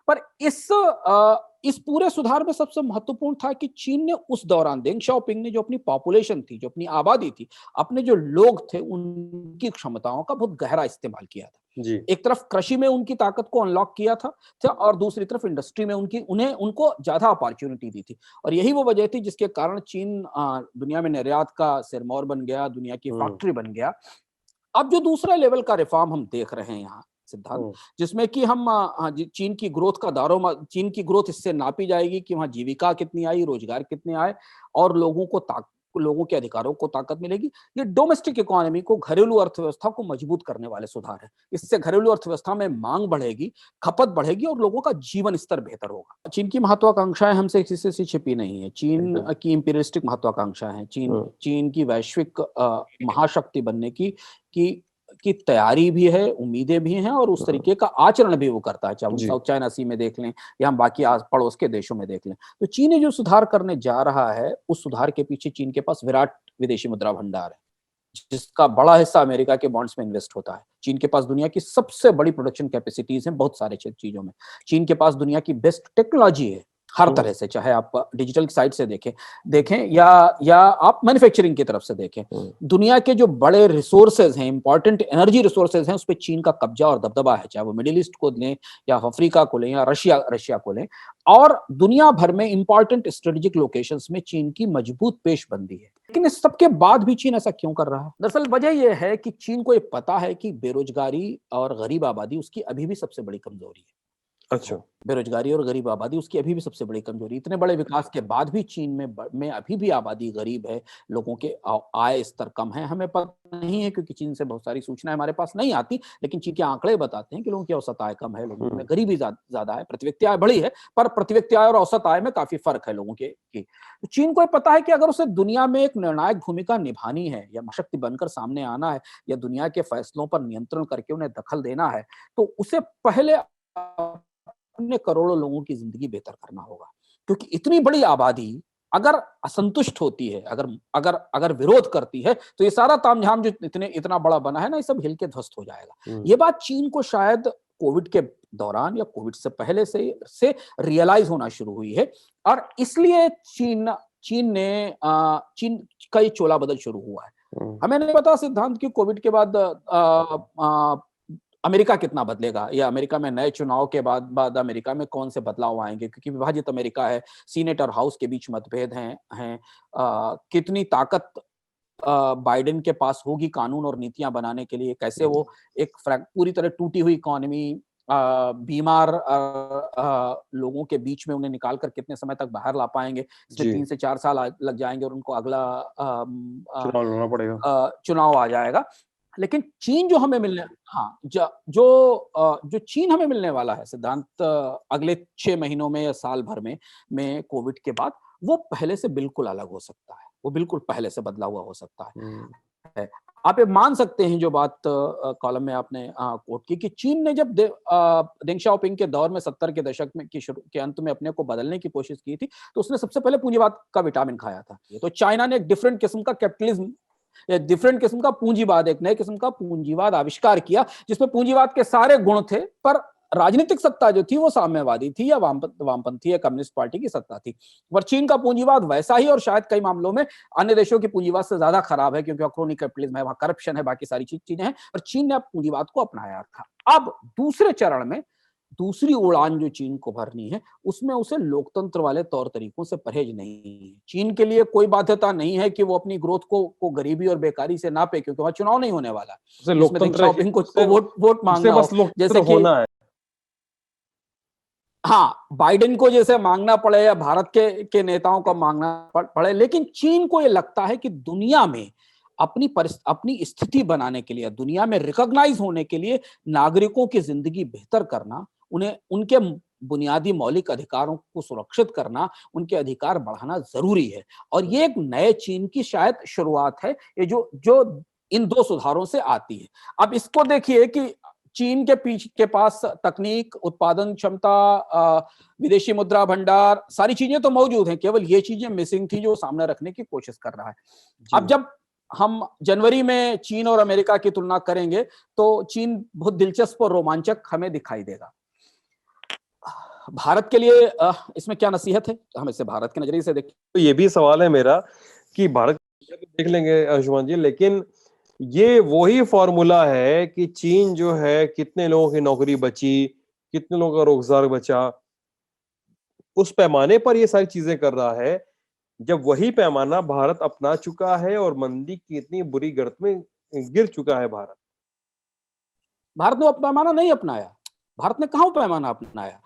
पर इस पूरे सुधार में सबसे महत्वपूर्ण था कि चीन ने उस दौरान, देंग शाओपिंग ने जो अपनी पॉपुलेशन थी, जो अपनी आबादी थी, अपने जो लोग थे, उनकी क्षमताओं का बहुत गहरा इस्तेमाल किया था। जी। एक तरफ कृषि में उनकी ताकत को अनलॉक किया था और दूसरी तरफ इंडस्ट्री में उनको ज्यादा अपॉर्चुनिटी दी थी। और यही वो वजह थी जिसके कारण चीन दुनिया में निर्यात का सिरमौर बन गया, दुनिया की फैक्ट्री बन गया। अब जो दूसरा लेवल का रिफॉर्म हम देख रहे हैं यहाँ सिद्धांत, जिसमें कि हम चीन की ग्रोथ इससे नापी जाएगी कि वहां जीविका कितनी आई, रोजगार कितने आए, और लोगों के अधिकारों को ताकत मिलेगी। ये डोमेस्टिक इकोनॉमी को, घरेलू अर्थव्यवस्था को मजबूत करने वाले सुधार है। इससे घरेलू अर्थव्यवस्था में मांग बढ़ेगी, खपत बढ़ेगी और लोगों का जीवन स्तर बेहतर होगा। चीन की महत्वाकांक्षाएं हमसे किसी से छिपी नहीं है। चीन की इंपीरियलिस्टिक महत्वाकांक्षा है। चीन की वैश्विक महाशक्ति बनने की तैयारी भी है, उम्मीदें भी हैं, और उस तरीके का आचरण भी वो करता है, चाहे हम साउथ चाइना सी में देख लें या हम बाकी पड़ोस के देशों में देख लें। तो चीन जो सुधार करने जा रहा है, उस सुधार के पीछे चीन के पास विराट विदेशी मुद्रा भंडार है, जिसका बड़ा हिस्सा अमेरिका के बॉन्ड्स में इन्वेस्ट होता है। चीन के पास दुनिया की सबसे बड़ी प्रोडक्शन कैपेसिटीज हैं बहुत सारे चीजों में। चीन के पास दुनिया की बेस्ट टेक्नोलॉजी है हर तरह से, चाहे आप डिजिटल साइड से देखें या आप मैन्युफैक्चरिंग की तरफ से देखें। दुनिया के जो बड़े रिसोर्सेज हैं, इंपॉर्टेंट एनर्जी रिसोर्सेज हैं, उस पर चीन का कब्जा और दबदबा है, चाहे वो मिडिल ईस्ट को लें या अफ्रीका को लें या रशिया को लें। और दुनिया भर में इंपॉर्टेंट स्ट्रेटेजिक लोकेशंस में चीन की मजबूत पेशबंदी है। लेकिन इस सबके बाद भी चीन ऐसा क्यों कर रहा है? दरअसल वजह यह है कि चीन को ये पता है कि बेरोजगारी और गरीब आबादी उसकी अभी भी सबसे बड़ी कमजोरी है। अच्छा। बेरोजगारी और गरीब आबादी उसकी अभी भी सबसे बड़ी कमजोरी। इतने बड़े विकास के बाद भी चीन में अभी भी आबादी गरीब है, लोगों के आय स्तर कम है। हमें पता नहीं है क्योंकि चीन से बहुत सारी सूचनाएं हमारे पास नहीं आती, लेकिन चीन के आंकड़े बताते हैं कि लोगों की औसत आय कम है, लोगों में गरीबी ज्यादा है। प्रति व्यक्ति आय बड़ी है, पर प्रति व्यक्ति आय और औसत आय में काफी फर्क है लोगों की। तो चीन को पता है कि अगर उसे दुनिया में एक निर्णायक भूमिका निभानी है या शक्ति बनकर सामने आना है या दुनिया के फैसलों पर नियंत्रण करके उन्हें दखल देना है, तो उसे पहले अपने करोड़ों लोगों की जिंदगी बेहतर करना होगा। क्योंकि इतनी बड़ी आबादी अगर असंतुष्ट होती है, अगर अगर अगर विरोध करती है, तो ये सारा तामझाम जो इतना बड़ा बना है ना, ये सब हिल के ध्वस्त हो जाएगा। ये बात चीन को शायद कोविड के दौरान या कोविड से पहले से रियलाइज होना शुरू हुई है, और इसलिए चीन का ये चोला बदल शुरू हुआ है। हमें नहीं पता सिद्धांत कि कोविड के बाद अमेरिका कितना बदलेगा, या अमेरिका में नए चुनाव के बाद अमेरिका में कौन से बदलाव आएंगे, क्योंकि विभाजित अमेरिका है, सीनेट और हाउस के बीच मतभेद हैं। कितनी ताकत बाइडेन के पास होगी कानून और नीतियां बनाने के लिए, कैसे वो एक पूरी तरह टूटी हुई इकोनॉमी, बीमार लोगों के बीच में उन्हें निकाल कर कितने समय तक बाहर ला पाएंगे। इसमें 3 से 4 साल लग जाएंगे और उनको अगला चुनाव लड़ना पड़ेगा, चुनाव आ जाएगा। लेकिन चीन जो हमें मिलने जो चीन हमें मिलने वाला है सिद्धांत अगले 6 महीनों में या साल भर में कोविड के बाद, वो पहले से बिल्कुल अलग हो सकता है, वो बिल्कुल पहले से बदला हुआ हो सकता है। आप ये मान सकते हैं जो बात कॉलम में आपने कोट की कि चीन ने जब देंग शाओपिंग के दौर में 70 के दशक में के अंत में अपने को बदलने की कोशिश की थी, तो उसने सबसे पहले पूंजीवाद का विटामिन खाया था। तो चाइना ने एक डिफरेंट किस्म का कैपिटलिज्म, डिफरेंट किस्म का पूंजीवाद, एक नए किस्म का पूंजीवाद आविष्कार किया, जिसमें पूंजीवाद के सारे गुण थे, पर राजनीतिक सत्ता जो थी वो साम्यवादी थी या वामपंथी या कम्युनिस्ट पार्टी की सत्ता थी। पर चीन का पूंजीवाद वैसा ही, और शायद कई मामलों में अन्य देशों के पूंजीवाद से ज्यादा खराब है, क्योंकि क्रोनी कैपिटलिज्म है, वहां करप्शन है, बाकी सारी चीजें हैं, पर चीन ने पूंजीवाद को अपनाया था। अब दूसरे चरण में दूसरी उड़ान जो चीन को भरनी है, उसमें उसे लोकतंत्र वाले तौर तरीकों से परहेज नहीं है। चीन के लिए कोई बाध्यता नहीं है कि वो अपनी ग्रोथ को गरीबी और बेकारी से नापे, क्योंकि वहां चुनाव नहीं होने वाला, वोट मांगना हो, जैसे कि होना है। हाँ, बाइडेन को जैसे मांगना पड़े या भारत के नेताओं को मांगना पड़े, लेकिन चीन को यह लगता है कि दुनिया में अपनी स्थिति बनाने के लिए, दुनिया में रिकॉग्नाइज होने के लिए, नागरिकों की जिंदगी बेहतर करना, उन्हें उनके बुनियादी मौलिक अधिकारों को सुरक्षित करना, उनके अधिकार बढ़ाना जरूरी है। और ये एक नए चीन की शायद शुरुआत है, ये जो इन 2 सुधारों से आती है। अब इसको देखिए कि चीन के पास तकनीक, उत्पादन क्षमता, विदेशी मुद्रा भंडार, सारी चीजें तो मौजूद हैं, केवल ये चीजें मिसिंग थी जो सामने रखने की कोशिश कर रहा है। अब जब हम जनवरी में चीन और अमेरिका की तुलना करेंगे, तो चीन बहुत दिलचस्प और रोमांचक हमें दिखाई देगा। भारत के लिए इसमें क्या नसीहत है, हम इसे भारत के नजरिए से देखें। तो ये भी सवाल है मेरा कि भारत देख लेंगे अंशुमान जी, लेकिन ये वही फॉर्मूला है कि चीन जो है, कितने लोगों की नौकरी बची, कितने लोगों का रोजगार बचा, उस पैमाने पर ये सारी चीजें कर रहा है। जब वही पैमाना भारत अपना चुका है और मंदी की इतनी बुरी गर्त में गिर चुका है भारत ने वो पैमाना नहीं अपनाया। भारत ने कहां पैमाना अपनाया?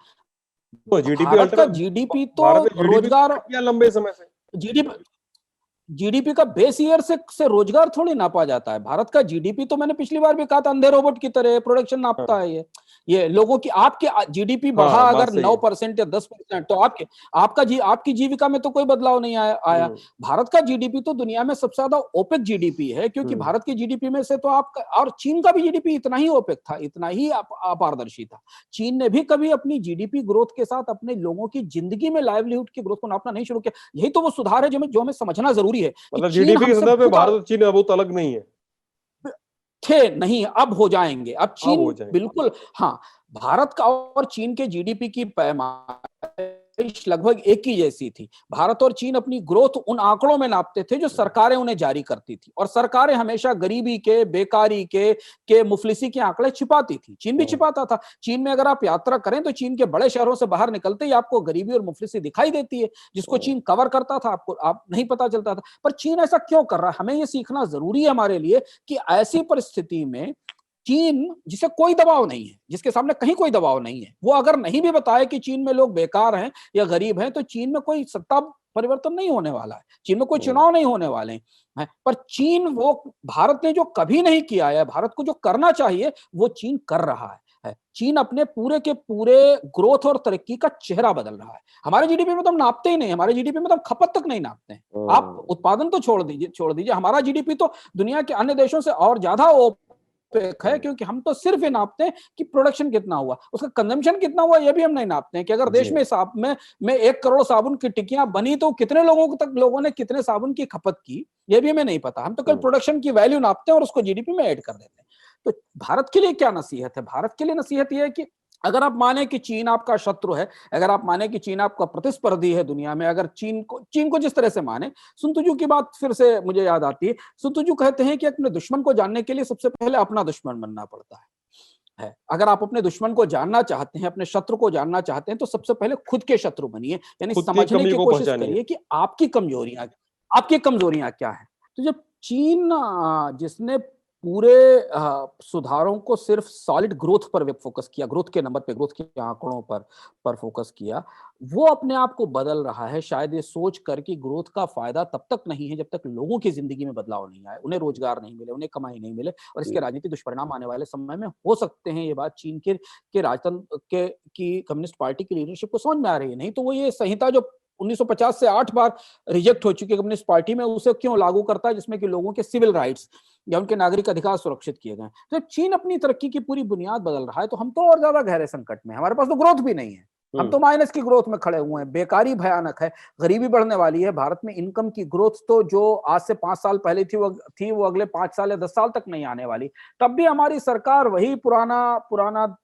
तो जीडीपी, भारत का जीडीपी तो रोजगार, लंबे समय से जीडीपी का बेस ईयर से रोजगार थोड़ी नापा जाता है। भारत का जीडीपी तो मैंने पिछली बार भी कहा था, अंधे रोबोट की तरह प्रोडक्शन नापता है। ये लोगों की, आपके जीडीपी बढ़ा अगर 9% या 10%, तो आपकी जीविका में तो कोई बदलाव नहीं आया। भारत का जीडीपी तो दुनिया में सबसे ज्यादा ओपेक जीडीपी है, क्योंकि भारत की जीडीपी में से तो आपका और चीन का भी जीडीपी इतना ही ओपेक था, इतना ही अपारदर्शी था। चीन ने भी कभी अपनी जीडीपी ग्रोथ के साथ अपने लोगों की जिंदगी में लाइवलीहुड की ग्रोथ को नापना नहीं शुरू किया। यही तो वो सुधार है जो हमें समझना जरूरी है। मतलब जीडीपी के संदर्भ में भारत और चीन बहुत अलग नहीं है, नहीं, अब हो जाएंगे। अब चीन बिल्कुल, हाँ, भारत का और चीन के जीडीपी की पैमाइश लगभग एक ही जैसी थी। भारत और चीन अपनी ग्रोथ उन आंकड़ों में नापते थे जो सरकारें उन्हें जारी करती थी, और सरकारें हमेशा गरीबी के, बेकारी के मुफलिसी के आंकड़े छिपाती थी। चीन भी छिपाता था। चीन में अगर आप यात्रा करें तो चीन के बड़े शहरों से बाहर निकलते ही आपको गरीबी और मुफलिसी दिखाई देती है, जिसको चीन कवर करता था, आप नहीं पता चलता था। पर चीन ऐसा क्यों कर रहा है? हमें यह सीखना जरूरी है हमारे लिए कि ऐसी परिस्थिति में चीन जिसे कोई दबाव नहीं है, जिसके सामने कहीं कोई दबाव नहीं है, वो अगर नहीं भी बताए कि चीन में लोग बेकार हैं या गरीब हैं, तो चीन में कोई सत्ता परिवर्तन नहीं होने वाला है, चीन में कोई चुनाव नहीं होने वाले हैं। पर चीन, वो भारत ने जो कभी नहीं किया है, भारत को जो करना चाहिए वो चीन कर रहा है। चीन अपने पूरे के पूरे ग्रोथ और तरक्की का चेहरा बदल रहा है। हमारे जीडीपी में तो हम नापते ही नहीं, हमारे जीडीपी में तो हम खपत तक नहीं नापते हैं। आप उत्पादन तो छोड़ दीजिए, हमारा जीडीपी तो दुनिया के अन्य देशों से और ज्यादा है, क्योंकि हम तो सिर्फ ये नापते हैं कि प्रोडक्शन कितना हुआ, उसका कंजम्पशन कितना हुआ ये भी हम नहीं नापते हैं कि अगर देश में 1 करोड़ साबुन की टिक्कियां बनी तो कितने लोगों ने कितने साबुन की खपत की, ये भी हमें नहीं पता। हम तो कल प्रोडक्शन की वैल्यू नापते हैं और उसको जीडीपी में ऐड कर देते हैं। तो भारत के लिए क्या नसीहत है? भारत के लिए नसीहत यह है कि अगर आप माने कि चीन आपका शत्रु है, अगर आप माने कि चीन आपका प्रतिस्पर्धी है दुनिया में, अगर चीन को जिस तरह से माने, सुन तुजू की बात फिर से मुझे याद आती है। सुन तुजू कहते हैं कि अपने दुश्मन को जानने के लिए सबसे पहले अपना दुश्मन बनना पड़ता है। अगर आप अपने दुश्मन को जानना चाहते हैं, अपने शत्रु को जानना चाहते हैं, तो सबसे पहले खुद के शत्रु बनिए, यानी समझने की कोशिश करिए कि आपकी कमजोरियां क्या है। तो जब चीन, जिसने पूरे सुधारों को सिर्फ सॉलिड ग्रोथ पर फोकस किया, ग्रोथ के नंबर पे, ग्रोथ के आंकड़ों पर फोकस किया, वो अपने आप को बदल रहा है, शायद ये सोच कर कि ग्रोथ का फायदा तब तक नहीं है जब तक लोगों की जिंदगी में बदलाव नहीं आए, उन्हें रोजगार नहीं मिले, उन्हें कमाई नहीं मिले, और इसके राजनीतिक दुष्परिणाम आने वाले समय में हो सकते हैं। ये बात चीन के राजतंत्र की कम्युनिस्ट पार्टी की लीडरशिप को समझ में आ रही है, नहीं तो वो ये संहिता जो 1950 से 8 बार रिजेक्ट हो चुकी है कम्युनिस्ट पार्टी में, उसे क्यों लागू करता है, जिसमें कि लोगों के सिविल राइट्स या उनके नागरिक अधिकार सुरक्षित किए गए। तो चीन अपनी तरक्की की पूरी बुनियाद बदल रहा है, तो हम तो और ज्यादा गहरे संकट में, हमारे पास तो ग्रोथ भी नहीं है, हम तो माइनस की ग्रोथ में खड़े हुए हैं, बेकारी भयानक है, गरीबी बढ़ने वाली है। भारत में इनकम की ग्रोथ तो जो आज से 5 साल पहले थी वो अगले 5 साल या 10 साल तक नहीं आने वाली। तब भी हमारी सरकार वही पुराना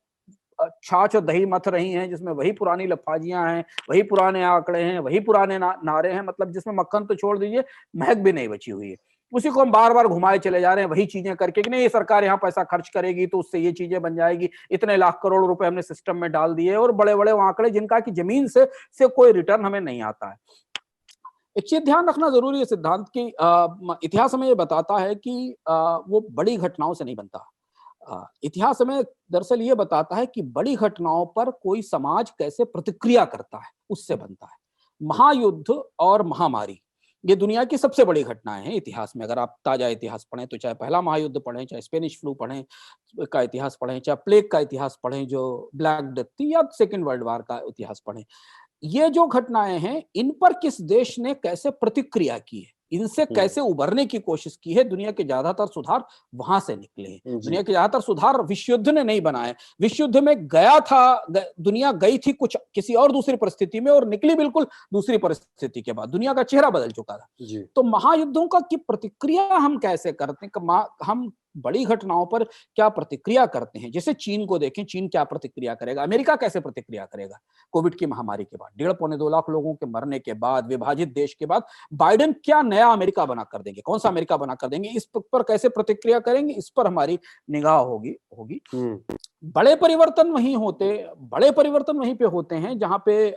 छाछ और दही मथ रही हैं, जिसमें वही पुरानी लफाजियां हैं, वही पुराने आंकड़े हैं, वही पुराने नारे हैं, मतलब जिसमें मक्खन तो छोड़ दीजिए, महक भी नहीं बची हुई है। उसी को हम बार बार घुमाए चले जा रहे हैं, वही चीजें करके कि नहीं ये सरकार यहाँ पैसा खर्च करेगी तो उससे ये चीजें बन जाएगी, इतने लाख करोड़ रुपए हमने सिस्टम में डाल दिए, और बड़े बड़े आंकड़े जिनका कि जमीन से कोई रिटर्न हमें नहीं आता है। एक चीज ध्यान रखना जरूरी है सिद्धांत की, इतिहास हमें ये बताता है कि वो बड़ी घटनाओं से नहीं बनता। इतिहास हमें दरअसल ये बताता है कि बड़ी घटनाओं पर कोई समाज कैसे प्रतिक्रिया करता है, उससे बनता है। महायुद्ध और महामारी ये दुनिया की सबसे बड़ी घटनाएं हैं इतिहास में। अगर आप ताजा इतिहास पढ़ें तो चाहे पहला महायुद्ध पढ़ें, चाहे स्पेनिश फ्लू पढ़ें का इतिहास पढ़ें, चाहे प्लेग का इतिहास पढ़ें जो ब्लैक डेथ थी, या सेकेंड वर्ल्ड वॉर का इतिहास पढ़ें, ये जो घटनाएं हैं इन पर किस देश ने कैसे प्रतिक्रिया की है, इनसे कैसे उभरने की कोशिश की है, दुनिया के ज्यादातर सुधार वहां से निकले हैं। दुनिया के ज्यादातर सुधार विश्व युद्ध ने नहीं बनाए, विश्व युद्ध में दुनिया गई थी कुछ किसी और दूसरी परिस्थिति में और निकली बिल्कुल दूसरी परिस्थिति के बाद, दुनिया का चेहरा बदल चुका था। तो महायुद्धों का की प्रतिक्रिया हम कैसे करते हैं, हम बड़ी घटनाओं पर क्या प्रतिक्रिया करते हैं। जैसे चीन को देखें, चीन क्या प्रतिक्रिया करेगा, अमेरिका कैसे प्रतिक्रिया करेगा कोविड की महामारी के बाद, 1.5-2 लाख लोगों के मरने के बाद, विभाजित देश के बाद बाइडेन क्या नया अमेरिका बना कर देंगे, कौन सा अमेरिका बना कर देंगे, इस पर कैसे प्रतिक्रिया करेंगे, इस पर हमारी निगाह होगी। बड़े परिवर्तन वहीं पे होते हैं जहां पे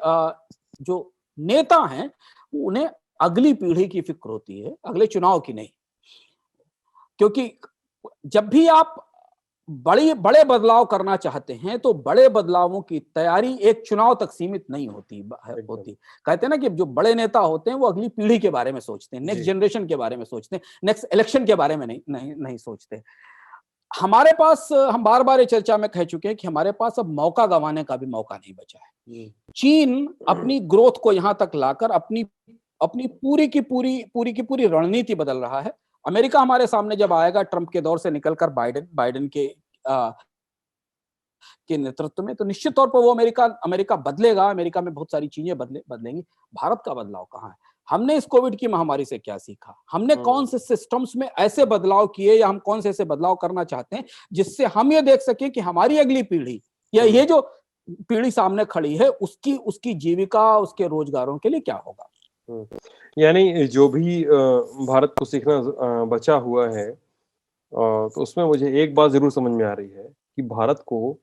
जो नेता हैं उन्हें अगली पीढ़ी की फिक्र होती है, अगले चुनाव की नहीं। क्योंकि जब भी आप बड़े बदलाव करना चाहते हैं तो बड़े बदलावों की तैयारी एक चुनाव तक सीमित नहीं होती। कहते हैं ना कि जो बड़े नेता होते हैं वो अगली पीढ़ी के बारे में सोचते हैं, नेक्स्ट जनरेशन के बारे में सोचते हैं, नेक्स्ट इलेक्शन के बारे में नहीं सोचते। हमारे पास, हम बार बार ये चर्चा में कह चुके हैं कि हमारे पास अब मौका गंवाने का भी मौका नहीं बचा है। चीन अपनी ग्रोथ को यहां तक लाकर अपनी पूरी की पूरी रणनीति बदल रहा है। अमेरिका हमारे सामने जब आएगा ट्रंप के दौर से निकलकर बाइडेन के नेतृत्व में, तो निश्चित तौर पर वो अमेरिका बदलेगा, अमेरिका में बहुत सारी चीजें बदलेंगी। भारत का बदलाव कहाँ है? हमने इस कोविड की महामारी से क्या सीखा, हमने कौन से सिस्टम्स में ऐसे बदलाव किए, या हम कौन से ऐसे बदलाव करना चाहते हैं जिससे हम ये देख सके कि हमारी अगली पीढ़ी या ये जो पीढ़ी सामने खड़ी है उसकी जीविका, उसके रोजगारों के लिए क्या होगा। यानी जो भी भारत को सीखना बचा हुआ है, तो उसमें मुझे एक बात जरूर समझ में आ रही है कि भारत को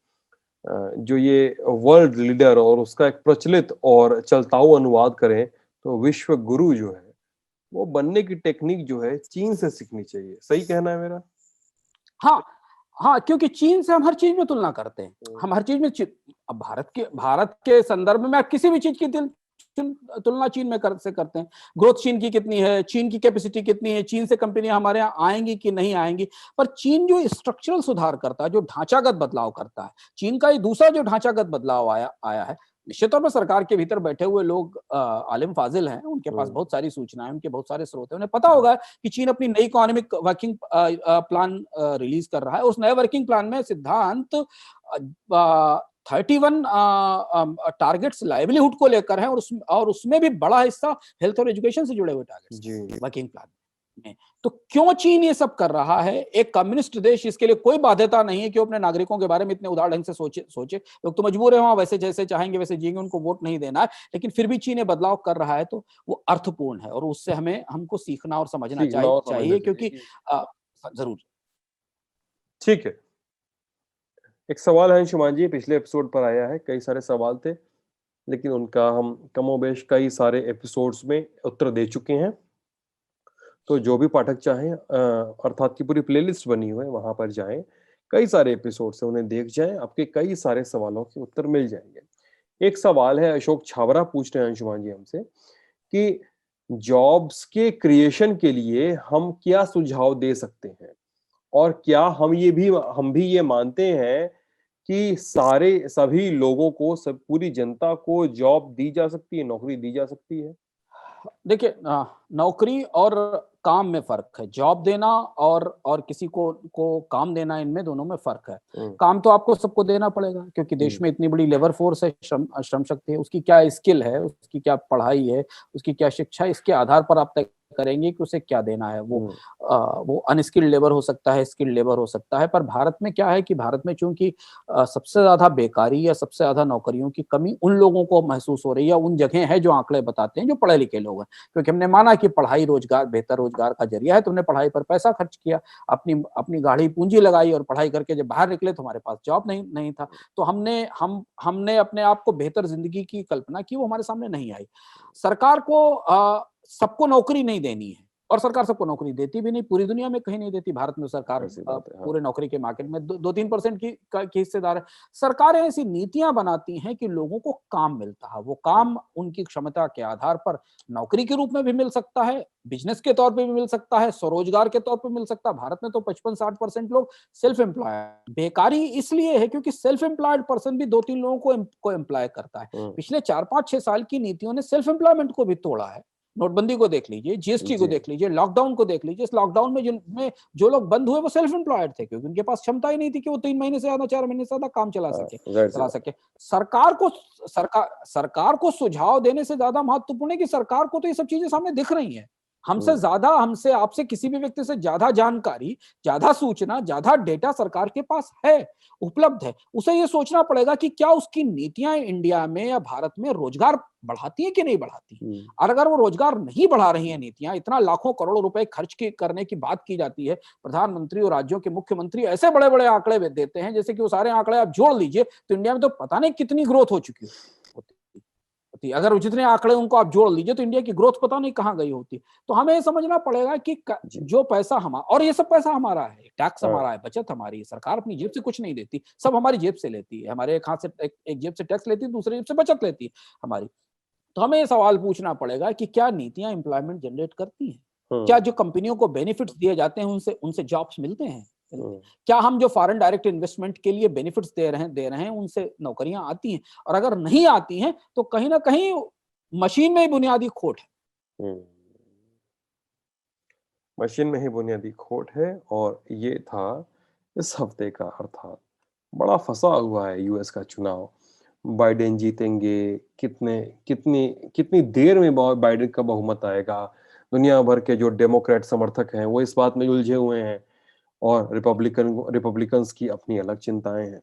जो ये वर्ल्ड लीडर और उसका एक प्रचलित और चलताऊ अनुवाद करें तो विश्व गुरु जो है वो बनने की टेक्निक जो है चीन से सीखनी चाहिए। सही कहना है मेरा? हाँ, हाँ, क्योंकि चीन से हम हर चीज में तुलना करते हैं। हम हर चीज में अब भारत के संदर्भ में आप किसी भी चीज की तुलना चीन में से करते हैं। ग्रोथ चीन की कितनी है, चीन की कैपेसिटी कितनी है, चीन से कंपनियां हमारे यहाँ आएंगी कि नहीं आएंगी। पर चीन जो स्ट्रक्चरल सुधार करता है, जो ढांचागत बदलाव करता है, चीन का ये दूसरा जो ढांचागत बदलाव आया है, निश्चित तौर पर सरकार के भीतर बैठे हुए लोग आलिम फाजिल हैं, उनके पास बहुत सारी सूचनाएं, उनके बहुत सारे स्रोत हैं, उन्हें पता होगा कि चीन अपनी नई इकोनॉमिक वर्किंग प्लान रिलीज कर रहा है। उस नए वर्किंग प्लान में सिद्धांत 31 टारगेट्स लाइवलीहुड को लेकर है, और उसमें भी बड़ा हिस्सा हेल्थ और एजुकेशन से जुड़े हुए टारगेट्स वर्किंग प्लान में। तो क्यों चीन ये सब कर रहा है? एक कम्युनिस्ट देश, इसके लिए कोई बाध्यता नहीं है कि वो अपने नागरिकों के बारे में इतने उदार ढंग से सोचे। लोग तो मजबूर है वहां वैसे जैसे चाहेंगे वैसे जिएंगे, उनको वोट नहीं देना है, लेकिन फिर भी चीन ये बदलाव कर रहा है, तो वो अर्थपूर्ण है और उससे हमको सीखना और समझना चाहिए, क्योंकि जरूर। ठीक है, एक सवाल है अंशुमान जी, पिछले एपिसोड पर आया है, कई सारे सवाल थे लेकिन उनका हम कमोबेश कई सारे एपिसोड्स में उत्तर दे चुके हैं। तो जो भी पाठक चाहें, अर्थात की पूरी प्लेलिस्ट बनी हुई है, वहां पर जाएं, कई सारे एपिसोड से उन्हें देख जाएं, आपके कई सारे सवालों के उत्तर मिल जाएंगे। एक सवाल है, अशोक छाबरा पूछ रहे हैं अंशुमान जी हमसे कि जॉब्स के क्रिएशन के लिए हम क्या सुझाव दे सकते हैं, और क्या हम भी ये मानते हैं कि सभी लोगों को, सब पूरी जनता को जॉब दी जा सकती है, नौकरी दी जा सकती है? देखिए, नौकरी और काम में फर्क है। जॉब देना और किसी को काम देना, इनमें दोनों में फर्क है। काम तो आपको सबको देना पड़ेगा, क्योंकि देश में इतनी बड़ी लेबर फोर्स है, श्रम शक्ति है, उसकी क्या स्किल है, उसकी क्या पढ़ाई है, उसकी क्या शिक्षा है, इसके आधार पर आप तय करेंगे कि उसे क्या देना है। वो अनस्किल्ड लेबर हो सकता है, स्किल्ड लेबर हो सकता है। पर भारत में क्या है कि भारत में चूंकि सबसे ज्यादा बेकारी या सबसे ज्यादा नौकरियों की कमी उन लोगों को महसूस हो रही है, या उन जगह है जो आंकड़े बताते हैं जो पढ़े लिखे लोग हैं। क्योंकि हमने माना कि पढ़ाई रोजगार, बेहतर रोजगार का जरिया है, तुमने पढ़ाई पर पैसा खर्च किया, अपनी अपनी गाढ़ी पूंजी लगाई, और पढ़ाई करके जब बाहर निकले तो हमारे पास जॉब नहीं था, तो हमने अपने आप को बेहतर जिंदगी की कल्पना की, वो हमारे सामने नहीं आई। सरकार को सबको नौकरी नहीं देनी है, और सरकार सबको नौकरी देती भी नहीं, पूरी दुनिया में कहीं नहीं देती। भारत में सरकार पूरे नौकरी के मार्केट में 2-3% की हिस्सेदार है। सरकारें ऐसी नीतियां बनाती हैं कि लोगों को काम मिलता है। वो काम उनकी क्षमता के आधार पर नौकरी के रूप में भी मिल सकता है, बिजनेस के तौर पे भी मिल सकता है, स्वरोजगार के तौर पे मिल सकता है। भारत में तो 55-60% लोग सेल्फ एम्प्लॉयड। बेकारी इसलिए है क्योंकि सेल्फ एम्प्लॉयड पर्सन भी 2-3 लोगों को एम्प्लॉय करता है। पिछले 4-5-6 साल की नीतियों ने सेल्फ एम्प्लॉयमेंट को भी तोड़ा है। नोटबंदी को देख लीजिए, जीएसटी को देख लीजिए, लॉकडाउन को देख लीजिए। इस लॉकडाउन में जो लोग बंद हुए वो सेल्फ एम्प्लॉयड थे, क्योंकि उनके पास क्षमता ही नहीं थी कि वो 3 महीने से ज्यादा, 4 महीने से ज्यादा काम चला सके। सरकार को सुझाव देने से ज्यादा महत्वपूर्ण है कि सरकार को तो ये सब चीजें सामने दिख रही हैं। हमसे ज्यादा, हमसे आपसे किसी भी व्यक्ति से ज्यादा जानकारी, ज्यादा सूचना, ज्यादा डेटा सरकार के पास है, उपलब्ध है। उसे ये सोचना पड़ेगा कि क्या उसकी नीतियां इंडिया में या भारत में रोजगार बढ़ाती है कि नहीं बढ़ाती। और अगर वो रोजगार नहीं बढ़ा रही है नीतियां, इतना लाखों करोड़ रुपए खर्च करने की बात की जाती है, प्रधानमंत्री और राज्यों के मुख्यमंत्री ऐसे बड़े बड़े आंकड़े देते हैं जैसे कि वो सारे आंकड़े आप जोड़ लीजिए तो इंडिया में तो पता नहीं कितनी ग्रोथ हो चुकी होती। अगर जितने आंकड़े उनको आप जोड़ लीजिए तो इंडिया की ग्रोथ पता नहीं कहां गई होती। तो हमें ये समझना पड़ेगा कि जो पैसा हमारा, और ये सब पैसा हमारा है, टैक्स हमारा है, बचत हमारी है, सरकार अपनी जेब से कुछ नहीं देती, सब हमारी जेब से लेती है। हमारे एक हाथ से एक जेब से टैक्स लेती है, दूसरे जेब से बचत लेती है हमारी। तो हमें ये सवाल पूछना पड़ेगा कि क्या नीतियां एम्प्लॉयमेंट जनरेट करती हैं? क्या जो कंपनियों को बेनिफिट्स दिए जाते हैं उनसे उनसे जॉब्स मिलते हैं? क्या हम जो फॉरेन डायरेक्ट इन्वेस्टमेंट के लिए बेनिफिट्स दे रहे हैं उनसे नौकरियां आती हैं? और अगर नहीं आती हैं तो कहीं ना कहीं मशीन में ही बुनियादी खोट है। मशीन में ही बुनियादी खोट है। और ये था इस हफ्ते का अर्थात बड़ा फंसा हुआ है यूएस का चुनाव। बाइडेन जीतेंगे, कितनी कितनी देर में बाइडेन का बहुमत आएगा? दुनिया भर के जो डेमोक्रेट समर्थक हैं वो इस बात में उलझे हुए हैं, और रिपब्लिकन्स की अपनी अलग चिंताएं हैं।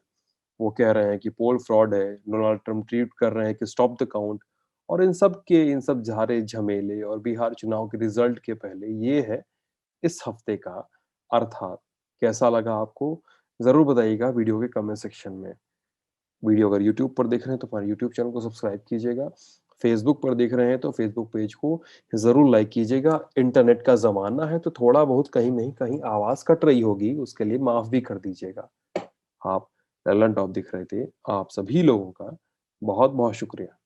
वो कह रहे हैं कि पोल फ्रॉड है, डोनाल्ड ट्रम्प ट्वीट कर रहे हैं कि स्टॉप द काउंट। और इन सब झारे झमेले और बिहार चुनाव के रिजल्ट के पहले ये है इस हफ्ते का अर्थात। कैसा लगा आपको? जरूर बताइएगा वीडियो के कमेंट सेक्शन में। वीडियो अगर यूट्यूब पर देख रहे हैं तो हमारे यूट्यूब चैनल को सब्सक्राइब कीजिएगा, फेसबुक पर देख रहे हैं तो फेसबुक पेज को ज़रूर लाइक कीजिएगा। इंटरनेट का ज़माना है तो थोड़ा बहुत कहीं नहीं कहीं आवाज़ कट रही होगी, उसके लिए माफ़ भी कर दीजिएगा। आप टैलेंट ऑफ दिख रहे थे, आप सभी लोगों का बहुत-बहुत शुक्रिया।